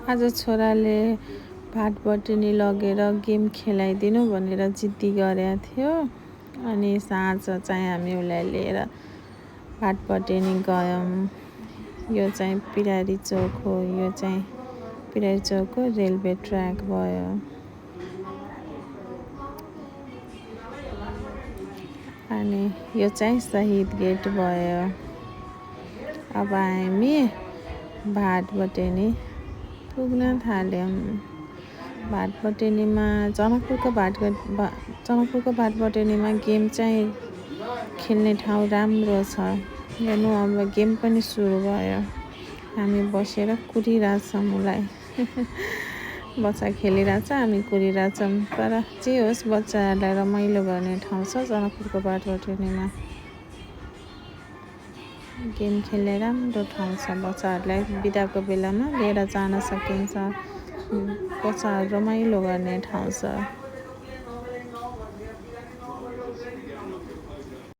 आज छोराले भाटबटुनी लगेर गेम खेलाइदिनु भनेर जिद्दी गरेको थियो। अनि साँझ चाहिँ हामी उसलाई लिएर भाटबटुनी गयौँ। यो चाहिँ पिरारी चोक हो, यो चाहिँ पिरारी चोकको रेलवे ट्र्याक भयो। अनि यो चाहिँ शहीद गेट भयो। अब हामी भाटबटुनी पुग्न थाल्यौँ। भाटबटुनीमा जनकपुरको भाटबटुनीमा गेम चाहिँ खेल्ने ठाउँ राम्रो छ। हेर्नु अब गेम पनि सुरु भयो। हामी बसेर कुरिरहेछौँ उसलाई बच्चा खेलिरहेछ, हामी कुरिरहेछौँ। तर जे होस् बच्चाहरूलाई रमाइलो गर्ने ठाउँ छ जनकपुरको भाटबटुनीमा। गेम खेल्ने राम्रो ठाउँ छ। बच्चाहरूलाई बिदाको बेलामा लिएर जान सकिन्छ। बच्चाहरू रमाइलो गर्ने ठाउँ छ।